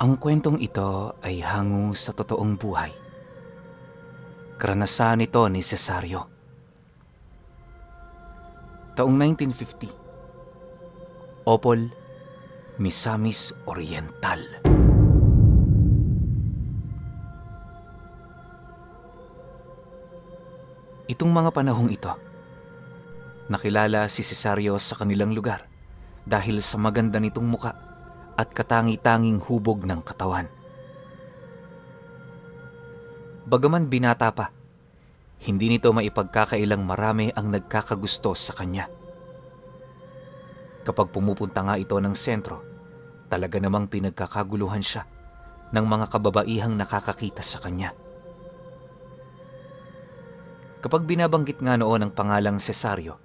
Ang kwentong ito ay hango sa totoong buhay. Karanasan ito ni Cesario. Taong 1950. Opol, Misamis Oriental. Itong mga panahong ito, nakilala si Cesario sa kanilang lugar dahil sa maganda nitong muka at katangi-tanging hubog ng katawan. Bagaman binata pa, hindi nito maipagkakailang marami ang nagkakagusto sa kanya. Kapag pumupunta nga ito ng sentro, talaga namang pinagkakaguluhan siya ng mga kababaihang nakakakita sa kanya. Kapag binabanggit nga noon ang pangalang Cesario,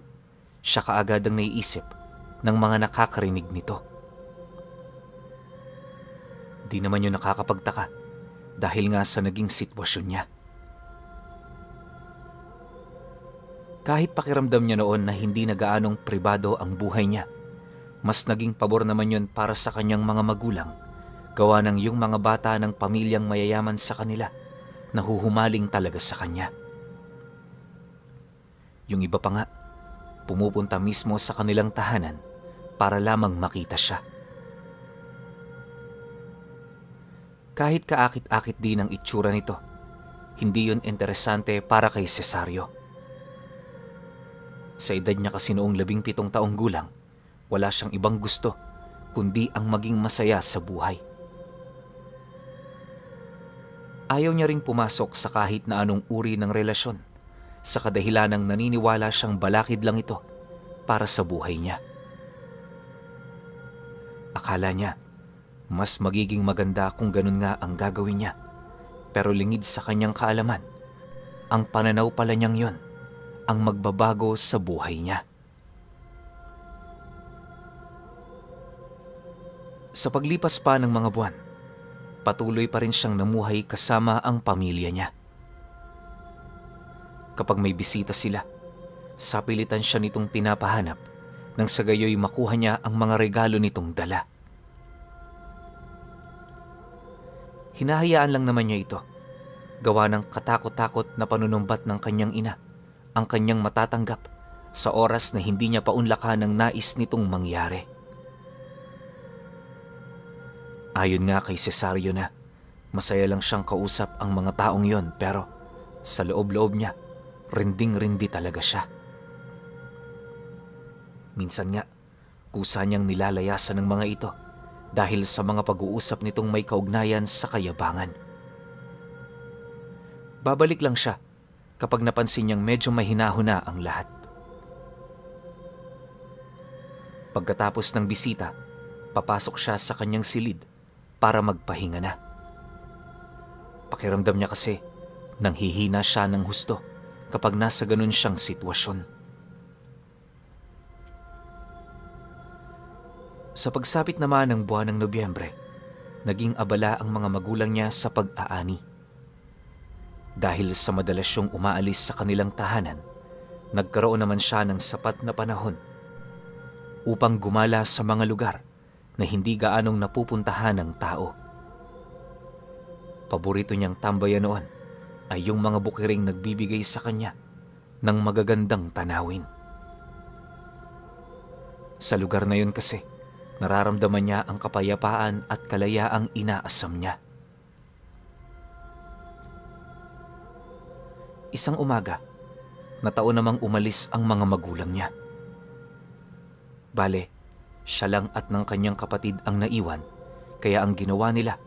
siya kaagad ang naiisip ng mga nakakarinig nito. Di naman yun nakakapagtaka dahil nga sa naging sitwasyon niya. Kahit pakiramdam niya noon na hindi na gaanong pribado ang buhay niya, mas naging pabor naman yun para sa kanyang mga magulang, gawa ng yung mga bata ng pamilyang mayayaman sa kanila na huhumaling talaga sa kanya. Yung iba pa nga, pumupunta mismo sa kanilang tahanan para lamang makita siya. Kahit kaakit-akit din ang itsura nito, hindi yun interesante para kay Cesario. Sa edad niya kasi noong 17 taong gulang, wala siyang ibang gusto kundi ang maging masaya sa buhay. Ayaw niya ring pumasok sa kahit na anong uri ng relasyon sa kadahilanang naniniwala siyang balakid lang ito para sa buhay niya. Akala niya, mas magiging maganda kung ganun nga ang gagawin niya. Pero lingid sa kanyang kaalaman, ang pananaw pala niyang yon ang magbabago sa buhay niya. Sa paglipas pa ng mga buwan, patuloy pa rin siyang namuhay kasama ang pamilya niya. Kapag may bisita sila, sapilitan siya nitong pinapahanap nang sa gayoy makuha niya ang mga regalo nitong dala. Hinahayaan lang naman niya ito, gawa ng katakot-takot na panunumbat ng kanyang ina ang kanyang matatanggap sa oras na hindi niya paunlakan ng nais nitong mangyari. Ayon nga kay Cesario na masaya lang siyang kausap ang mga taong yon, pero sa loob-loob niya, rinding-rindi talaga siya. Minsan nga, kusa niyang nilalayasan ng mga ito dahil sa mga pag-uusap nitong may kaugnayan sa kayabangan. Babalik lang siya kapag napansin niyang medyo mahinahuna ang lahat. Pagkatapos ng bisita, papasok siya sa kanyang silid para magpahinga na. Pakiramdam niya kasi nanghihina siya ng husto kapag nasa ganun siyang sitwasyon. Sa pagsapit naman ng buwan ng Nobyembre, naging abala ang mga magulang niya sa pag-aani. Dahil sa madalas siyang umaalis sa kanilang tahanan, nagkaroon naman siya ng sapat na panahon upang gumala sa mga lugar na hindi gaanong napupuntahan ng tao. Paborito niyang tambayan noon ay yung mga bukiring nagbibigay sa kanya ng magagandang tanawin. Sa lugar na yun kasi, nararamdaman niya ang kapayapaan at kalayaang inaasam niya. Isang umaga, nataon namang umalis ang mga magulang niya. Bale, siya lang at ng kanyang kapatid ang naiwan, kaya ang ginawa nila,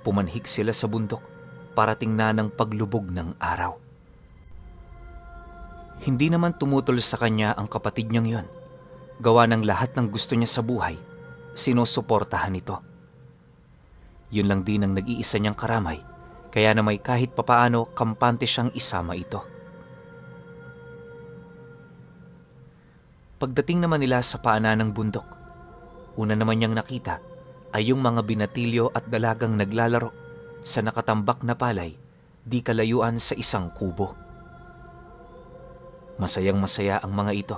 pumanhik sila sa bundok para tingnan ang paglubog ng araw. Hindi naman tumutol sa kanya ang kapatid niyang yon, gawa ng lahat ng gusto niya sa buhay, sinusuportahan ito. Yun lang din ang nag-iisa niyang karamay, kaya na may kahit papaano kampante siyang isama ito. Pagdating naman nila sa paanan ng bundok, una naman niyang nakita ay yung mga binatilyo at dalagang naglalaro sa nakatambak na palay di kalayuan sa isang kubo. Masayang masaya ang mga ito,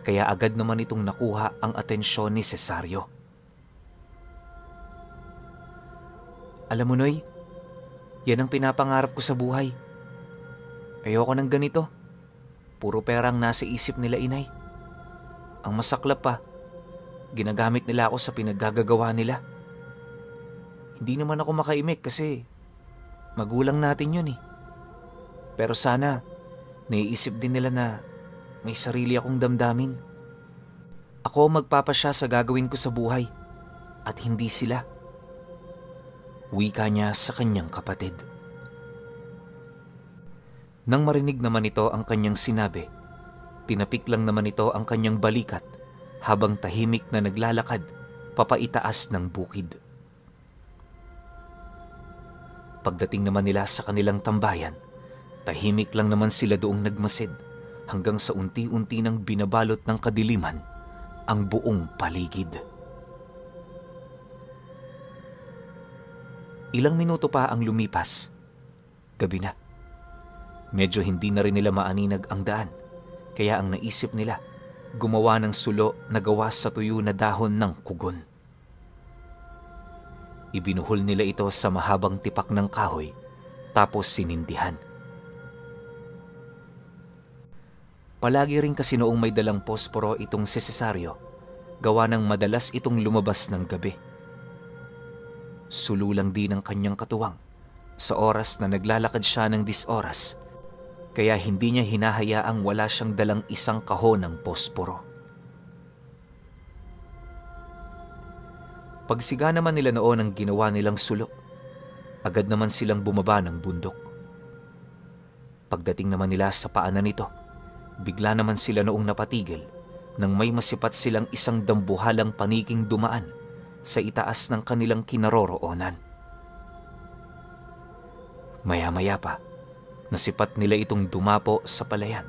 kaya agad naman itong nakuha ang atensyon ni Cesario. Alam mo, Noy, yan ang pinapangarap ko sa buhay. Ayoko ng ganito. Puro pera ang nasa isip nila, inay. Ang masaklap pa, ginagamit nila ako sa pinaggagawa nila. Hindi naman ako makaimik kasi magulang natin yun eh. Pero sana, naiisip din nila na may sarili akong damdamin. Ako magpapasya sa gagawin ko sa buhay at hindi sila. Wika niya sa kanyang kapatid. Nang marinig naman ito ang kanyang sinabi, tinapik lang naman ito ang kanyang balikat habang tahimik na naglalakad papaitaas ng bukid. Pagdating naman nila sa kanilang tambayan, tahimik lang naman sila doong nagmasid hanggang sa unti-unti nang binabalot ng kadiliman ang buong paligid. Ilang minuto pa ang lumipas. Gabi na. Medyo hindi na rin nila maaninag ang daan, kaya ang naisip nila, gumawa ng sulo na gawa sa tuyo na dahon ng kugon. Ibinuhol nila ito sa mahabang tipak ng kahoy, tapos sinindihan. Palagi rin kasi noong may dalang posporo itong si Cesario, gawa ng madalas itong lumabas ng gabi. Sululang din ang kanyang katuwang sa oras na naglalakad siya ng 10 oras, kaya hindi niya hinahayaang wala siyang dalang isang kahon ng posporo. Pagsiga naman nila noon ang ginawa nilang sulo, agad naman silang bumaba ng bundok. Pagdating naman nila sa paanan nito, bigla naman sila noong napatigil nang may masipat silang isang dambuhalang paniging dumaan sa itaas ng kanilang kinaroroonan. Maya-maya pa, nasipat nila itong dumapo sa palayan,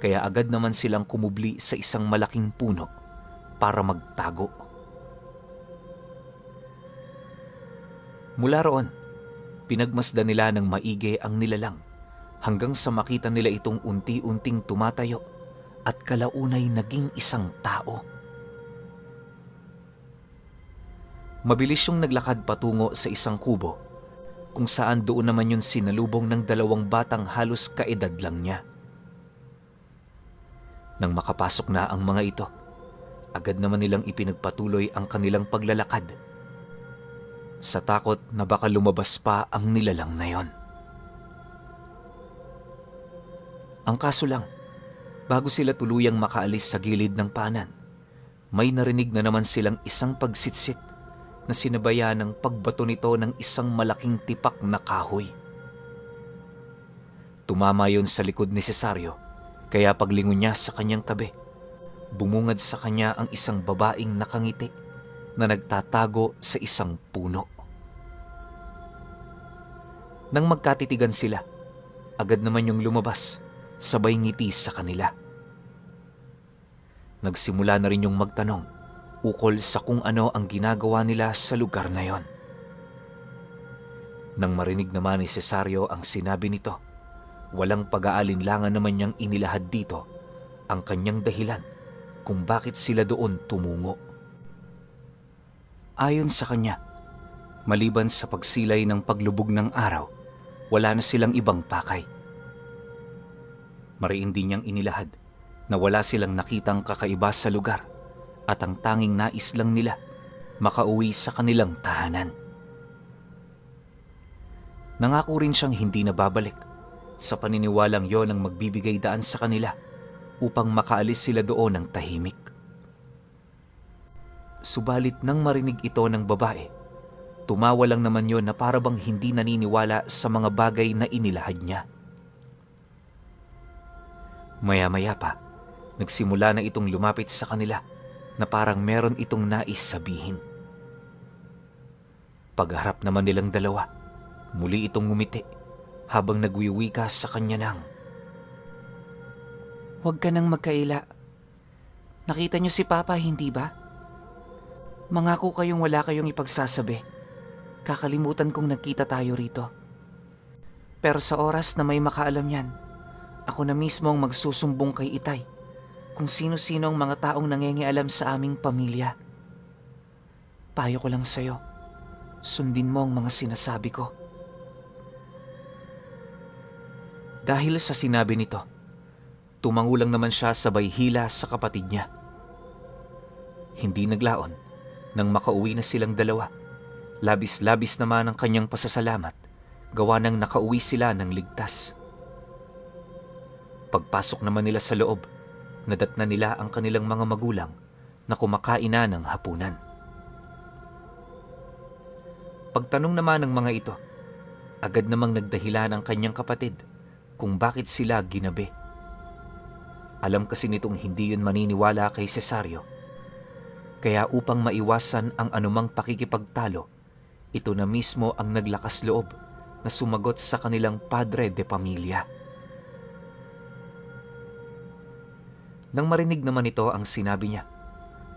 kaya agad naman silang kumubli sa isang malaking puno para magtago. Mula roon, pinagmasdan nila ng maigi ang nilalang hanggang sa makita nila itong unti-unting tumatayo at kalaunay naging isang tao. Mabilis yung naglakad patungo sa isang kubo kung saan doon naman yun sinalubong ng 2 batang halos kaedad lang niya. Nang makapasok na ang mga ito, agad naman nilang ipinagpatuloy ang kanilang paglalakad sa takot na baka lumabas pa ang nilalang na yon. Ang kaso lang, bago sila tuluyang makaalis sa gilid ng paanan, may narinig na naman silang isang pagsitsit na sinabayan ng pagbato nito ng isang malaking tipak na kahoy. Tumama yon sa likod ni Cesario, kaya paglingon niya sa kanyang tabi, bumungad sa kanya ang isang babaeng nakangiti na nagtatago sa isang puno. Nang magkatitigan sila, agad naman yung lumabas, sabay ngiti sa kanila. Nagsimula na rin yung magtanong ukol sa kung ano ang ginagawa nila sa lugar na yon. Nang marinig naman ni Cesario ang sinabi nito, walang pag-aalinlangan naman niyang inilahad dito ang kanyang dahilan kung bakit sila doon tumungo. Ayon sa kanya, maliban sa pagsilay ng paglubog ng araw, wala na silang ibang pakay. Mariin din niyang inilahad na wala silang nakitang kakaiba sa lugar at ang tanging nais lang nila makauwi sa kanilang tahanan. Nangako rin siyang hindi na babalik sa paniniwalang yon ang magbibigay daan sa kanila upang makaalis sila doon ng tahimik. Subalit nang marinig ito ng babae, tumawa lang naman yon na parabang hindi naniniwala sa mga bagay na inilahad niya. Maya-maya pa, nagsimula na itong lumapit sa kanila na parang meron itong nais sabihin. Pagharap naman nilang dalawa, muli itong ngumiti habang nagwiwika sa kanya ng, "Huwag ka nang magkaila. Nakita niyo si Papa, hindi ba? Mangako kayong wala kayong ipagsasabi. Kakalimutan kong nagkita tayo rito. Pero sa oras na may makaalam yan, ako na mismo ang magsusumbong kay Itay kung sino-sino ang mga taong nangingialam sa aming pamilya. Payo ko lang sa'yo, Sundin mo ang mga sinasabi ko. Dahil sa sinabi nito, tumangulang naman siya sabay hila sa kapatid niya. Hindi naglaon nang makauwi na silang dalawa. Labis-labis naman ang kanyang pasasalamat, gawa nang nakauwi sila ng ligtas. Pagpasok naman nila sa loob, nadatna nila ang kanilang mga magulang na kumakain na ng hapunan. Pagtanong naman ng mga ito, agad namang nagdahilan ang kanyang kapatid kung bakit sila ginabi. Alam kasi nitong hindi yun maniniwala kay Cesario. Kaya upang maiwasan ang anumang pakikipagtalo, ito na mismo ang naglakas loob na sumagot sa kanilang padre de pamilya. Nang marinig naman ito ang sinabi niya,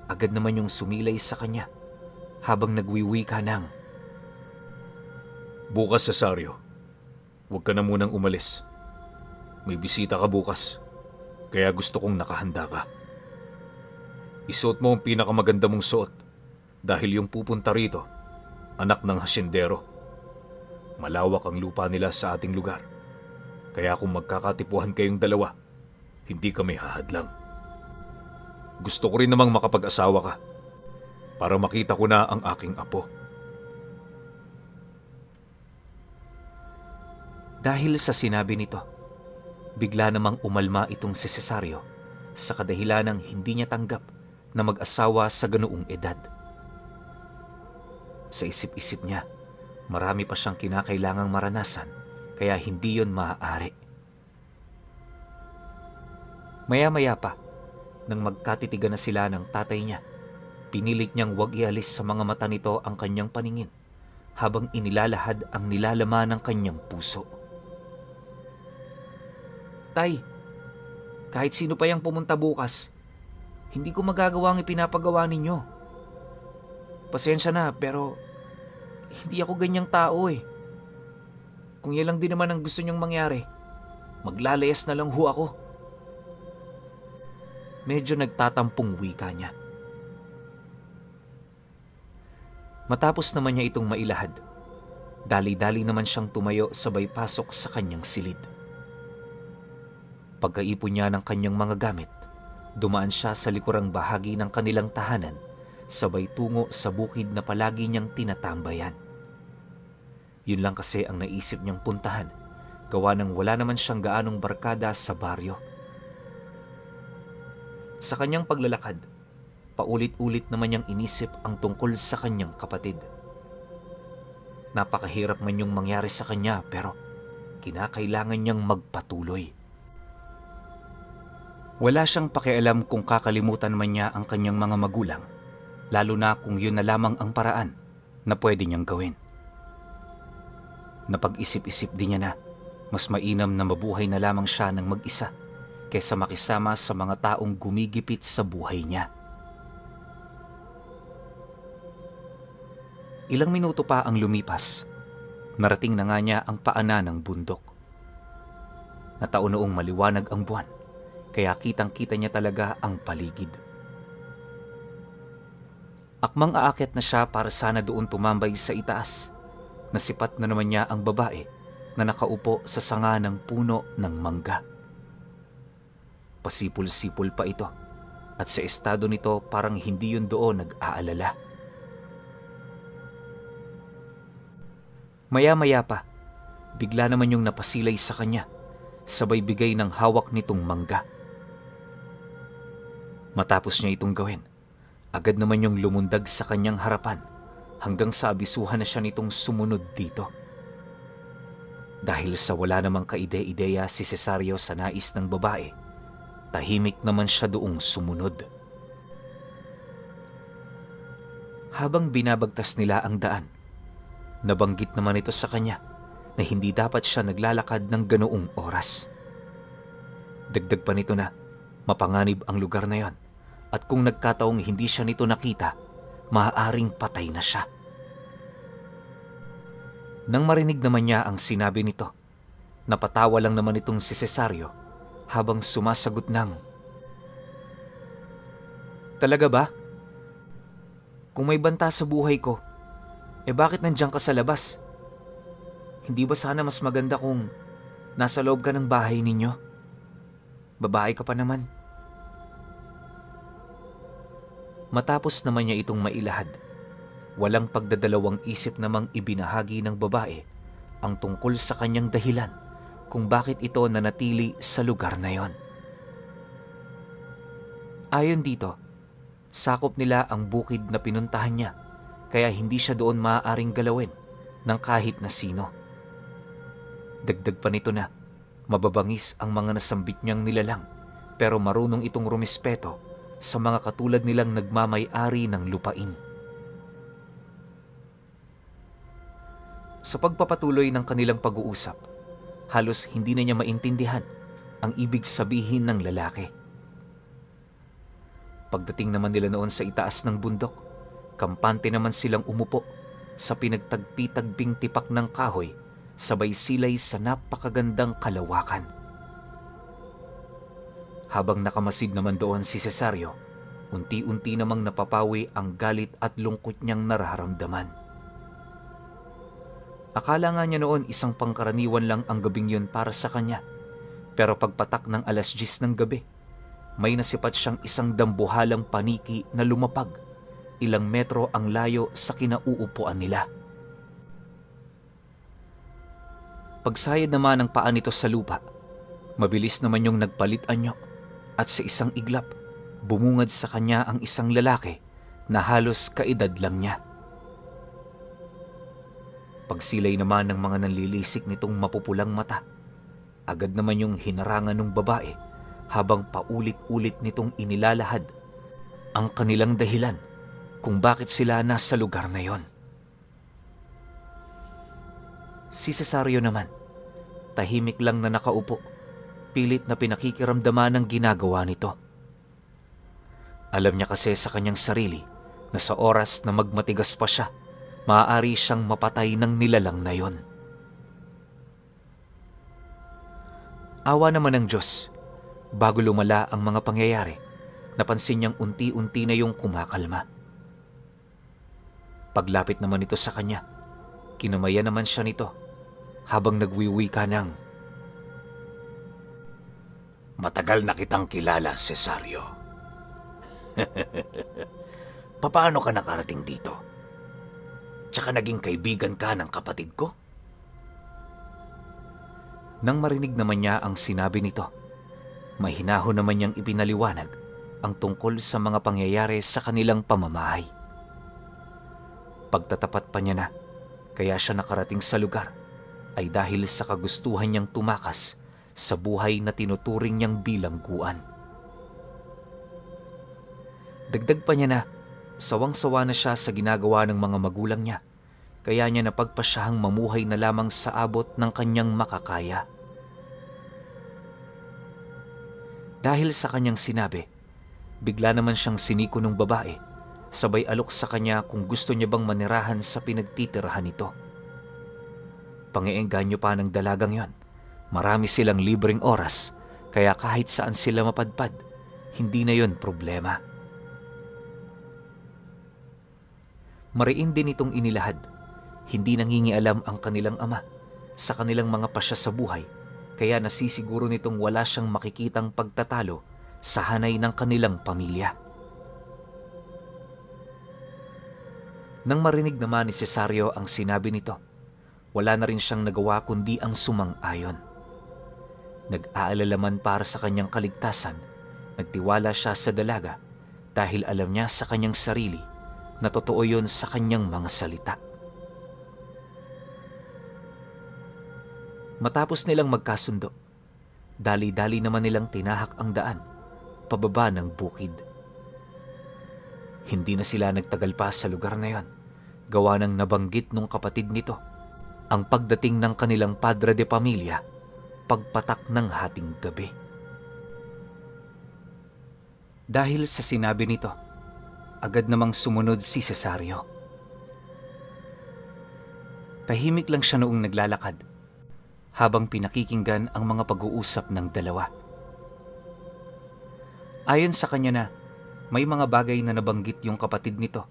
agad naman yung sumilay sa kanya habang nagwiwika ng, "Bukas, Cesario. Huwag ka na munang umalis. May bisita ka bukas, kaya gusto kong nakahanda ka. Isuot mo ang pinakamaganda mong suot dahil yung pupunta rito, anak ng hasyendero. Malawak ang lupa nila sa ating lugar, kaya kung magkakatipuhan kayong dalawa, hindi kami hahadlang. Gusto ko rin namang makapag-asawa ka para makita ko na ang aking apo." Dahil sa sinabi nito, bigla namang umalma itong si Cesario sa kadahilanang hindi niya tanggap na mag-asawa sa ganoong edad. Sa isip-isip niya, marami pa siyang kinakailangang maranasan, kaya hindi yon maaari. Maya-maya pa, nang magkatitigan na sila ng tatay niya, pinilit niyang huwag ialis sa mga mata nito ang kanyang paningin habang inilalahad ang nilalaman ng kanyang puso. "Tay, kahit sino pa yang pumunta bukas, hindi ko magagawa ang ipinapagawa ninyo. Pasensya na, pero hindi ako ganyang tao eh. Kung yan lang din naman ang gusto niyong mangyari, maglalayas na lang ho ako." Medyo nagtatampong wika niya. Matapos naman niya itong mailahad, dali-dali naman siyang tumayo sabay pasok sa kanyang silid. Pagkaipon niya ng kanyang mga gamit, dumaan siya sa likurang bahagi ng kanilang tahanan, sabay tungo sa bukid na palagi niyang tinatambayan. Yun lang kasi ang naisip niyang puntahan, gawa nang wala naman siyang gaanong barkada sa baryo. Sa kanyang paglalakad, paulit-ulit naman niyang inisip ang tungkol sa kanyang kapatid. Napakahirap man yung mangyari sa kanya, pero kinakailangan niyang magpatuloy. Wala siyang pakialam kung kakalimutan man niya ang kanyang mga magulang, lalo na kung yun na lamang ang paraan na pwede niyang gawin. Napag-isip-isip din niya na mas mainam na mabuhay na lamang siya ng mag-isa kaysa makisama sa mga taong gumigipit sa buhay niya. Ilang minuto pa ang lumipas, narating na nga niya ang paanan ng bundok. Nataon noong maliwanag ang buwan, kaya kitang-kita niya talaga ang paligid. Akmang aakyat na siya para sana doon tumambay sa itaas. Nasipat na naman niya ang babae na nakaupo sa sanga ng puno ng mangga. Pasipul-sipul pa ito, at sa estado nito parang hindi yun doon nag-aalala. Maya-maya pa, bigla naman yung napasilay sa kanya, sabay bigay ng hawak nitong mangga. Matapos niya itong gawin, agad naman yung lumundag sa kanyang harapan hanggang sa abisuhan na siya nitong sumunod dito. Dahil sa wala namang kaide-ideya si Cesario sa nais ng babae, tahimik naman siya doong sumunod. Habang binabagtas nila ang daan, nabanggit naman ito sa kanya na hindi dapat siya naglalakad ng ganoong oras. Dagdag pa nito na mapanganib ang lugar na yon, at kung nagkataong hindi siya nito nakita, maaaring patay na siya. Nang marinig naman niya ang sinabi nito, napatawa lang naman itong si Cesario habang sumasagot ng, "Talaga ba? Kung may banta sa buhay ko, Bakit nandiyan ka sa labas? Hindi ba sana mas maganda kung nasa loob ka ng bahay ninyo? Babae ka pa naman. Matapos naman niya itong mailahad, walang pagdadalawang isip namang ibinahagi ng babae ang tungkol sa kanyang dahilan kung bakit ito nanatili sa lugar na yon. Ayon dito, sakop nila ang bukid na pinuntahan niya, kaya hindi siya doon maaaring galawin ng kahit na sino. Dagdag pa nito na mababangis ang mga nasambit niyang nilalang, pero marunong itong rumispeto sa mga katulad nilang nagmamay-ari ng lupain. Sa pagpapatuloy ng kanilang pag-uusap, halos hindi na niya maintindihan ang ibig sabihin ng lalaki. Pagdating naman nila noon sa itaas ng bundok, kampante naman silang umupo sa pinagtagpi-tagbing tipak ng kahoy, sabay silay sa napakagandang kalawakan. Habang nakamasid naman doon si Cesario, unti-unti namang napapawi ang galit at lungkot niyang nararamdaman. Akala nga niya noon isang pangkaraniwan lang ang gabing yun para sa kanya, pero pagpatak ng 10:00 ng gabi, may nasipat siyang isang dambuhalang paniki na lumapag, ilang metro ang layo sa kinauupuan nila. Pagsayad naman ng paa nito sa lupa, mabilis naman yung nagpalit anyo at sa isang iglap, bumungad sa kanya ang isang lalaki na halos kaedad lang niya. Pagsilay naman ng mga nanlilisik nitong mapupulang mata, agad naman yung hinarangan ng babae habang paulit-ulit nitong inilalahad ang kanilang dahilan kung bakit sila nasa lugar na yon. Si Cesario naman, tahimik lang na nakaupo, pilit na pinakikiramdaman ng ginagawa nito. Alam niya kasi sa kanyang sarili na sa oras na magmatigas pa siya, maaari siyang mapatay ng nilalang na yon. Awa naman ng Diyos, bago lumala ang mga pangyayari, napansin niyang unti-unti na yung kumakalma. Paglapit naman ito sa kanya, kinamayan naman siya nito habang nagwiwika ng, "Matagal na kitang kilala, Cesario. Paano ka nakarating dito? Tsaka naging kaibigan ka ng kapatid ko?" Nang marinig naman niya ang sinabi nito, may hinahon naman niyang ipinaliwanag ang tungkol sa mga pangyayari sa kanilang pamamahay. Pagtatapat pa niya na kaya siya nakarating sa lugar ay dahil sa kagustuhan niyang tumakas sa buhay na tinuturing niyang bilangguan. Dagdag pa niya na sawang-sawa na siya sa ginagawa ng mga magulang niya, kaya niya napagpasyahang mamuhay na lamang sa abot ng kanyang makakaya. Dahil sa kanyang sinabi, bigla naman siyang siniko ng babae, sabay alok sa kanya kung gusto niya bang manirahan sa pinagtitirahan nito. Pangiengganyo pa ng dalagang yon, marami silang libreng oras, kaya kahit saan sila mapadpad, hindi na yon problema. Mariin din itong inilahad, hindi nangingialam ang kanilang ama sa kanilang mga pasya sa buhay, kaya nasisiguro nitong wala siyang makikitang pagtatalo sa hanay ng kanilang pamilya. Nang marinig naman ni Cesario ang sinabi nito, wala na rin siyang nagawa kundi ang sumang-ayon. Nag-aalala man para sa kanyang kaligtasan, nagtiwala siya sa dalaga dahil alam niya sa kanyang sarili na totoo yun sa kanyang mga salita. Matapos nilang magkasundo, dali-dali naman nilang tinahak ang daan pababa ng bukid. Hindi na sila nagtagal pa sa lugar na yon, gawa ng nabanggit nung kapatid nito ang pagdating ng kanilang padre de pamilya pagpatak ng hating gabi. Dahil sa sinabi nito, agad namang sumunod si Cesario. Tahimik lang siya noong naglalakad habang pinakikinggan ang mga pag-uusap ng dalawa. Ayon sa kanya na may mga bagay na nabanggit yung kapatid nito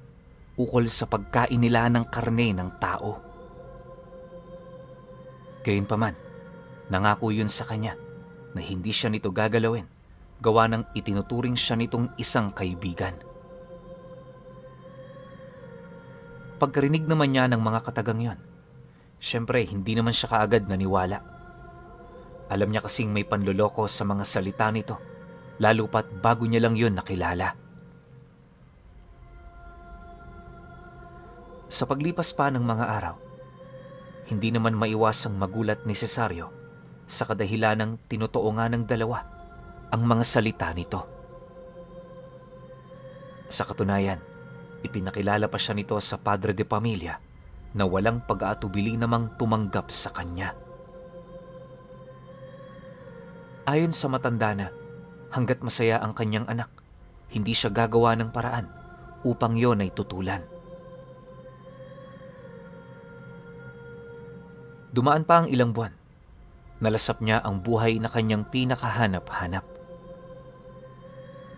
ukol sa pagkain nila ng karne ng tao. Gayunpaman, nangako yun sa kanya na hindi siya nito gagalawin, gawa ng itinuturing siya nitong isang kaibigan. Pagkarinig naman niya ng mga katagang yon, syempre hindi naman siya kaagad naniwala. Alam niya kasing may panloloko sa mga salita nito, lalo pat bago niya lang yun nakilala. Sa paglipas pa ng mga araw, hindi naman maiwasang magulat ni Cesario sa kadahilanang tinotoo nga ng dalawa ang mga salita nito. Sa katunayan, ipinakilala pa siya nito sa padre de pamilya na walang pag-aatubili namang tumanggap sa kanya. Ayon sa matanda na, hanggat masaya ang kanyang anak, hindi siya gagawa ng paraan upang yon ay tutulan. Dumaan pa ang ilang buwan. Nalasap niya ang buhay na kanyang pinakahanap-hanap.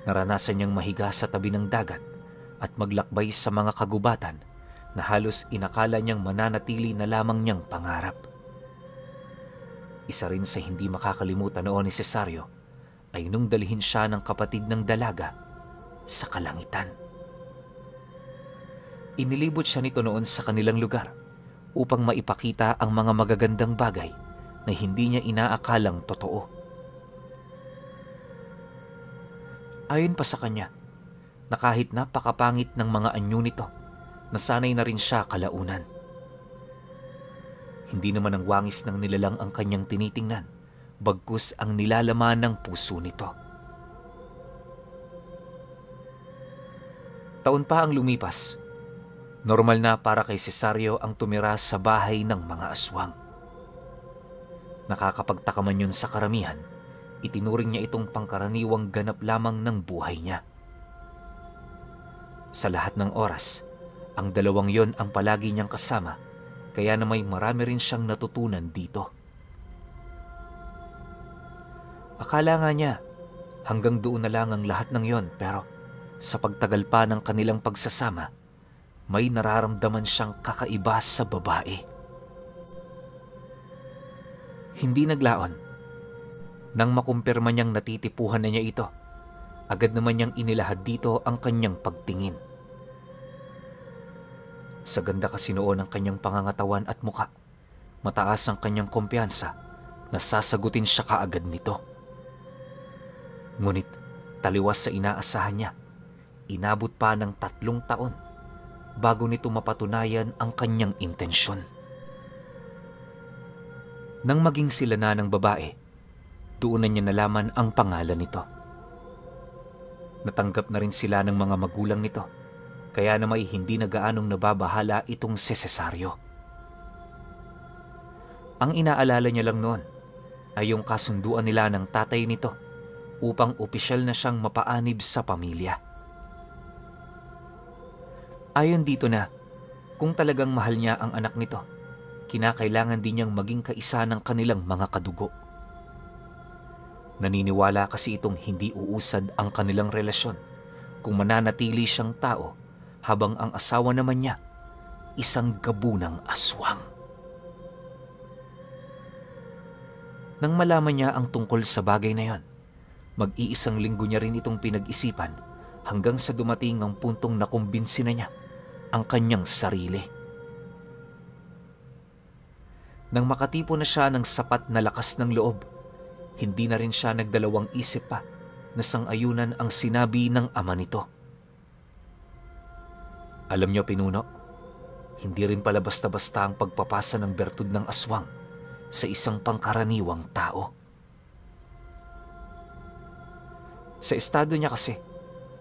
Naranasan niyang mahiga sa tabi ng dagat at maglakbay sa mga kagubatan na halos inakala niyang mananatili na lamang niyang pangarap. Isa rin sa hindi makakalimutan noon ni Cesario ay nung dalhin siya ng kapatid ng dalaga sa kalangitan. Inilibot siya nito noon sa kanilang lugar upang maipakita ang mga magagandang bagay na hindi niya inaakalang totoo. Ayon pa sa kanya, na kahit napakapangit ng mga anyo nito, nasanay na rin siya kalaunan. Hindi naman ang wangis ng nilalang ang kanyang tinitingnan, bagkus ang nilalaman ng puso nito. Taon pa ang lumipas. Normal na para kay Cesario ang tumira sa bahay ng mga aswang. Nakakapagtaka man yun sa karamihan, itinuring niya itong pangkaraniwang ganap lamang ng buhay niya. Sa lahat ng oras, ang dalawang yon ang palagi niyang kasama, kaya na may marami rin siyang natutunan dito. Akala nga niya, hanggang doon na lang ang lahat ng yon, pero sa pagtagal pa ng kanilang pagsasama, may nararamdaman siyang kakaiba sa babae. Hindi naglaon. Nang makumpirma niyang natitipuhan na niya ito, agad naman niyang inilahad dito ang kanyang pagtingin. Sa ganda kasi noon ng kanyang pangangatawan at muka, mataas ang kanyang kumpiyansa na sasagutin siya kaagad nito. Ngunit taliwas sa inaasahan niya, inabot pa ng 3 taon bago nito mapatunayan ang kanyang intensyon. Nang maging sila na ng babae, doon na niya nalaman ang pangalan nito. Natanggap na rin sila ng mga magulang nito, kaya na may hindi na gaanong nababahala itong si Cesario. Ang inaalala niya lang noon ay yung kasunduan nila ng tatay nito upang opisyal na siyang mapaanib sa pamilya. Ayon dito na, kung talagang mahal niya ang anak nito, kinakailangan din niyang maging kaisa ng kanilang mga kadugo. Naniniwala kasi itong hindi uusad ang kanilang relasyon kung mananatili siyang tao habang ang asawa naman niya, isang gabunang aswang. Nang malaman niya ang tungkol sa bagay na yon, mag-iisang linggo niya rin itong pinag-isipan hanggang sa dumating ang puntong nakumbinsi na niya ang kanyang sarili. Nang makatipo na siya ng sapat na lakas ng loob, hindi na rin siya nagdalawang isip pa na sang-ayunan ang sinabi ng ama nito. Alam niyo, pinuno, hindi rin pala basta-basta ang pagpapasa ng bertud ng aswang sa isang pangkaraniwang tao. Sa estado niya kasi,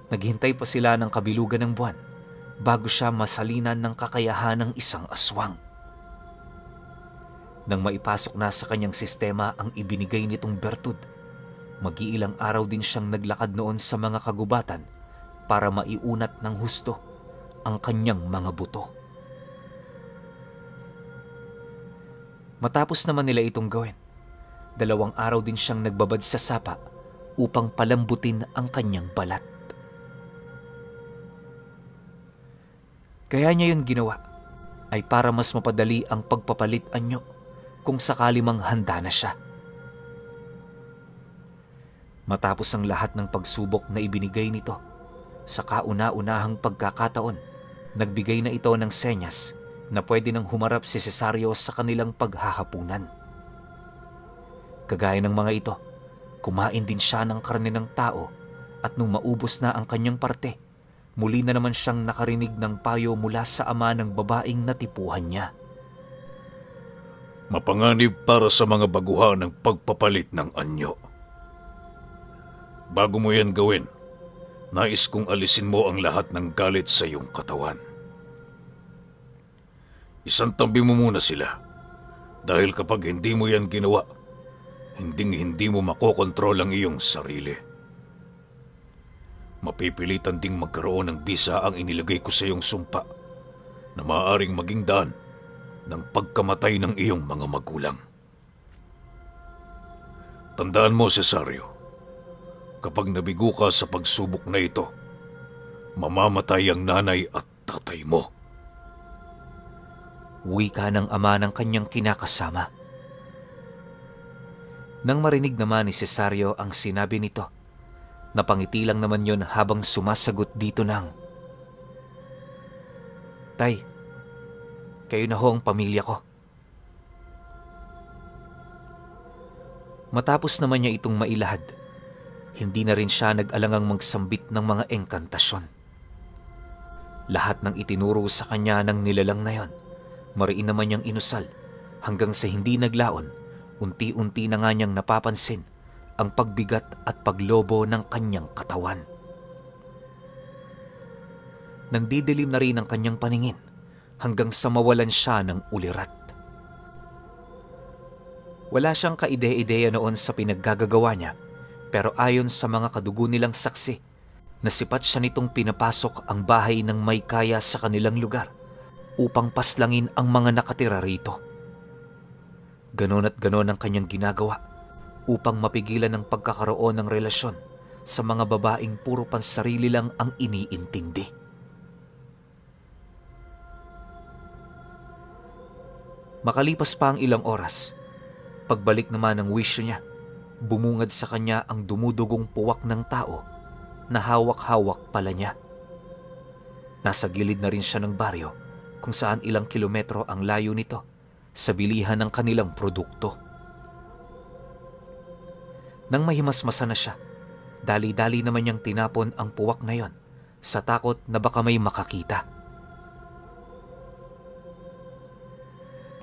naghintay pa sila ng kabilugan ng buwan bago siya masalinan ng kakayahan ng isang aswang. Nang maipasok na sa kanyang sistema ang ibinigay nitong bertud, mag-iilang araw din siyang naglakad noon sa mga kagubatan para maiunat ng husto ang kanyang mga buto. Matapos naman nila itong gawin, 2 araw din siyang nagbabad sa sapa upang palambutin ang kanyang balat. Kaya niya yun ginawa ay para mas mapadali ang pagpapalit anyo kung sakali mang handa na siya. Matapos ang lahat ng pagsubok na ibinigay nito, sa kauna-unahang pagkakataon, nagbigay na ito ng senyas na pwede nang humarap si Cesario sa kanilang paghahapunan. Kagaya ng mga ito, kumain din siya ng karne ng tao at nung maubos na ang kanyang parte, muli na naman siyang nakarinig ng payo mula sa ama ng babaeng natipuhan niya. Mapanganib para sa mga baguhan ng pagpapalit ng anyo. Bago mo yan gawin, nais kong alisin mo ang lahat ng galit sa iyong katawan. Isantabi mo muna sila, dahil kapag hindi mo yan ginawa, hindi mo makokontrol ang iyong sarili. Mapipilitan ding magkaroon ng bisa ang inilagay ko sa iyong sumpa na maaaring maging daan ng pagkamatay ng iyong mga magulang. Tandaan mo, Cesario, kapag nabigo ka sa pagsubok na ito, mamamatay ang nanay at tatay mo. Wika ng ama ng kanyang kinakasama. Nang marinig naman ni Cesario ang sinabi nito, napangiti lang naman yon habang sumasagot dito ng, "Tay, kayo na ho ang pamilya ko." Matapos naman niya itong mailahad, hindi na rin siya nag-alangang magsambit ng mga engkantasyon. Lahat ng itinuro sa kanya ng nilalang na yon, mariin naman niyang inusal hanggang sa hindi naglaon, unti-unti na nga niyang napapansin ang pagbigat at paglobo ng kanyang katawan. Nandidilim na rin ang kanyang paningin hanggang sa mawalan siya ng ulirat. Wala siyang kaide-ideya noon sa pinaggagawa niya, pero ayon sa mga kadugo nilang saksi, nasipat siya nitong pinapasok ang bahay ng may kaya sa kanilang lugar upang paslangin ang mga nakatira rito. Ganon at ganon ang kanyang ginagawa upang mapigilan ang pagkakaroon ng relasyon sa mga babaeng puro pansarili lang ang iniintindi. Makalipas pa ang ilang oras, pagbalik naman ng wisyo niya, bumungad sa kanya ang dumudugong puwak ng tao na hawak-hawak pala niya. Nasa gilid na rin siya ng baryo kung saan ilang kilometro ang layo nito sa bilihan ng kanilang produkto. Nang mahimasmasa na siya, dali-dali naman niyang tinapon ang puwak na yon sa takot na baka may makakita.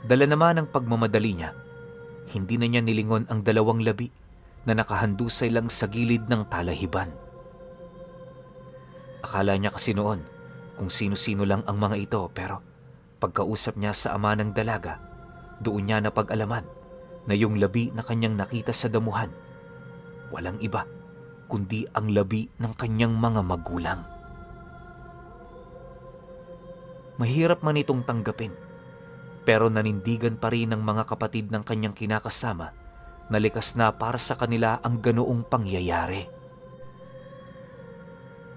Dala naman ng pagmamadali niya, hindi na niya nilingon ang 2 labi na nakahandusay lang sa gilid ng talahiban. Akala niya kasi noon kung sino-sino lang ang mga ito, pero pagkausap niya sa ama ng dalaga, doon niya napag-alaman na yung labi na kanyang nakita sa damuhan, walang iba kundi ang labi ng kanyang mga magulang. Mahirap man itong tanggapin, pero nanindigan pa rin ng mga kapatid ng kanyang kinakasama na likas na para sa kanila ang ganoong pangyayari.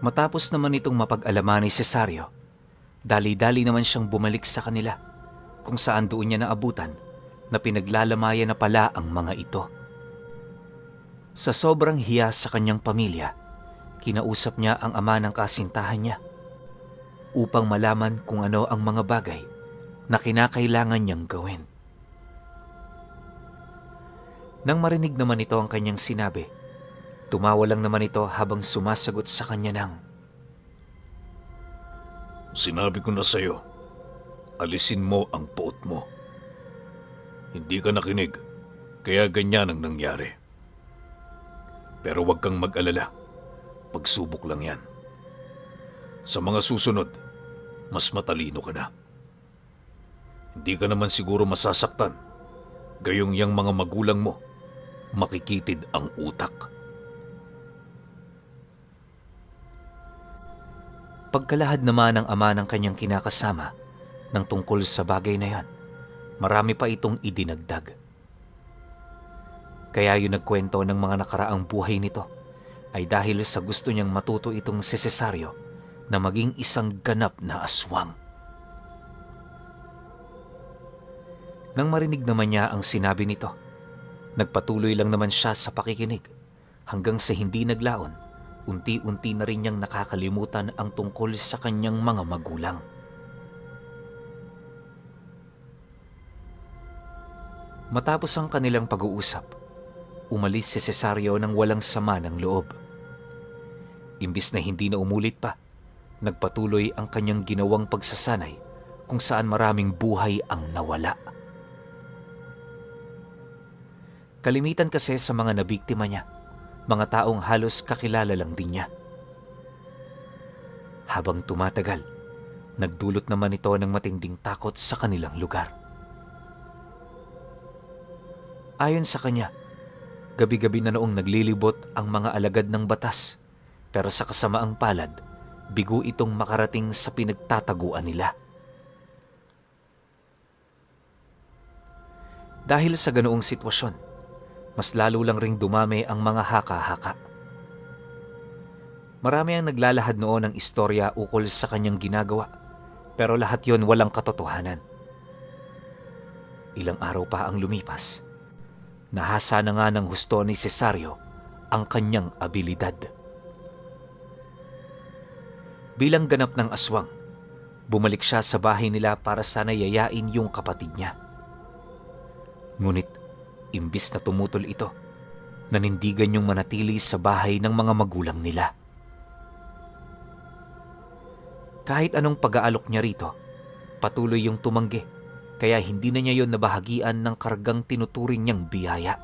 Matapos naman itong mapag-alaman ni Cesario, dali-dali naman siyang bumalik sa kanila kung saan doon niya naabutan na pinaglalamayan na pala ang mga ito. Sa sobrang hiya sa kanyang pamilya, kinausap niya ang ama ng kasintahan niya upang malaman kung ano ang mga bagay na kinakailangan niyang gawin. Nang marinig naman ito ang kanyang sinabi, tumawa lang naman ito habang sumasagot sa kanya ng, "Sinabi ko na sa'yo, alisin mo ang puot mo. Hindi ka nakinig, kaya ganyan ang nangyari. Pero huwag kang mag-alala, pagsubok lang yan. Sa mga susunod, mas matalino ka na. Hindi ka naman siguro masasaktan, gayong yang mga magulang mo, makikitid ang utak." Pagkalahad naman ng ama ng kanyang kinakasama ng tungkol sa bagay na yan, marami pa itong idinagdag. Kaya yung nagkwento ng mga nakaraang buhay nito ay dahil sa gusto niyang matuto itong si Cesario na maging isang ganap na aswang. Nang marinig naman niya ang sinabi nito, nagpatuloy lang naman siya sa pakikinig hanggang sa hindi naglaon, unti-unti na rin niyang nakakalimutan ang tungkol sa kanyang mga magulang. Matapos ang kanilang pag-uusap, umalis si Cesario nang walang sama ng loob. Imbis na hindi na umulit pa, nagpatuloy ang kanyang ginawang pagsasanay kung saan maraming buhay ang nawala. Kalimitan kasi sa mga nabiktima niya, mga taong halos kakilala lang din niya. Habang tumatagal, nagdulot naman ito ng matinding takot sa kanilang lugar. Ayon sa kanya, gabi-gabi na noong naglilibot ang mga alagad ng batas, pero sa kasamaang palad, bigo itong makarating sa pinagtataguan nila. Dahil sa ganoong sitwasyon, mas lalo lang ring dumami ang mga haka-haka. Marami ang naglalahad noon ng istorya ukol sa kanyang ginagawa, pero lahat yon walang katotohanan. Ilang araw pa ang lumipas, nahasa na nga ng husto ni Cesario ang kanyang abilidad. Bilang ganap ng aswang, bumalik siya sa bahay nila para sana yayain yung kapatid niya. Ngunit, imbis na tumutol ito, nanindigan yung manatili sa bahay ng mga magulang nila. Kahit anong pag-aalok niya rito, patuloy yung tumanggi, kaya hindi na niya yon nabahagian ng kargang tinuturing niyang biyaya.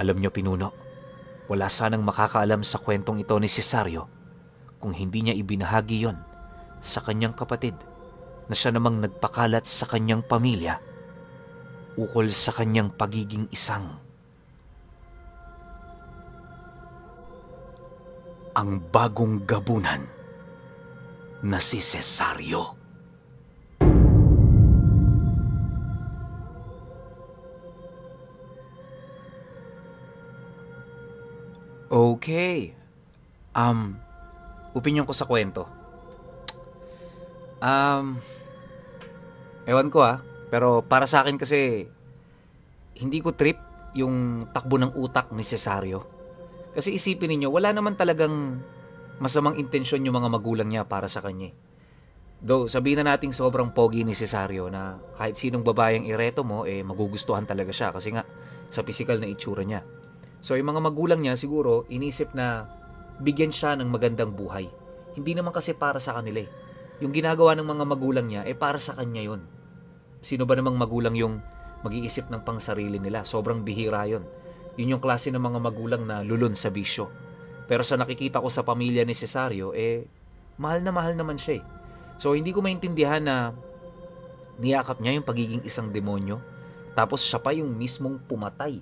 Alam niyo, Pinuno, wala sanang makakaalam sa kwentong ito ni Cesario kung hindi niya ibinahagi yon sa kanyang kapatid na siya namang nagpakalat sa kanyang pamilya ukol sa kanyang pagiging isang ang bagong gabunan na si Cesario. Okay. Opinion ko sa kwento. Ewan ko pero para sa akin kasi hindi ko trip yung takbo ng utak ni Cesario. Kasi isipin ninyo, wala naman talagang masamang intensyon yung mga magulang niya para sa kanya. Though sabihin na nating sobrang pogi ni Cesario na kahit sinong babayang ireto mo, magugustuhan talaga siya kasi nga sa physical na itsura niya. So yung mga magulang niya siguro inisip na bigyan siya ng magandang buhay. Hindi naman kasi para sa kanila . Yung ginagawa ng mga magulang niya para sa kanya yun. Sino ba namang magulang yung mag-iisip ng pangsarili nila? Sobrang bihira yun. Yun yung klase ng mga magulang na lulun sa bisyo. Pero sa nakikita ko sa pamilya ni Cesario, mahal naman siya . So hindi ko maintindihan na niyakap niya yung pagiging isang demonyo. Tapos siya pa yung mismong pumatay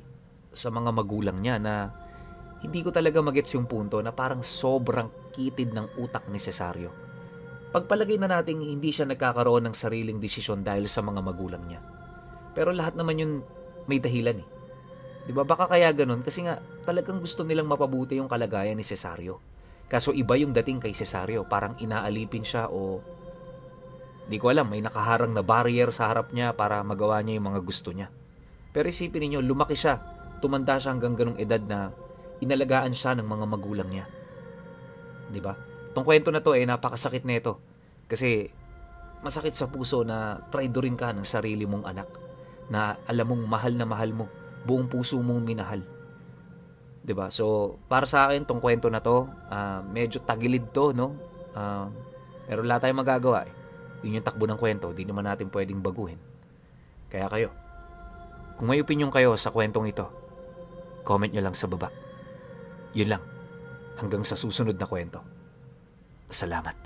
sa mga magulang niya na hindi ko talaga magets yung punto na parang sobrang kitid ng utak ni Cesario. Pagpalagay na natin hindi siya nagkakaroon ng sariling desisyon dahil sa mga magulang niya. Pero lahat naman yun may dahilan . Diba? Baka kaya ganun kasi nga talagang gusto nilang mapabuti yung kalagayan ni Cesario. Kaso iba yung dating kay Cesario, parang inaalipin siya o di ko alam, may nakaharang na barrier sa harap niya para magawa niya yung mga gusto niya. Pero isipin niyo, lumaki siya, tumanda siya hanggang ganung edad na inalagaan siya ng mga magulang niya. Diba? Itong kwento na to napakasakit na ito. Kasi masakit sa puso na traidorin ka ng sarili mong anak na alam mong mahal na mahal mo, buong puso mong minahal. Diba? So, para sa akin, itong kwento na to, medyo tagilid to, no? Pero wala tayong magagawa . Yun yung takbo ng kwento, di naman natin pwedeng baguhin. Kaya kayo, kung may opinion kayo sa kwentong ito, comment nyo lang sa baba. Yun lang. Hanggang sa susunod na kwento. Salamat.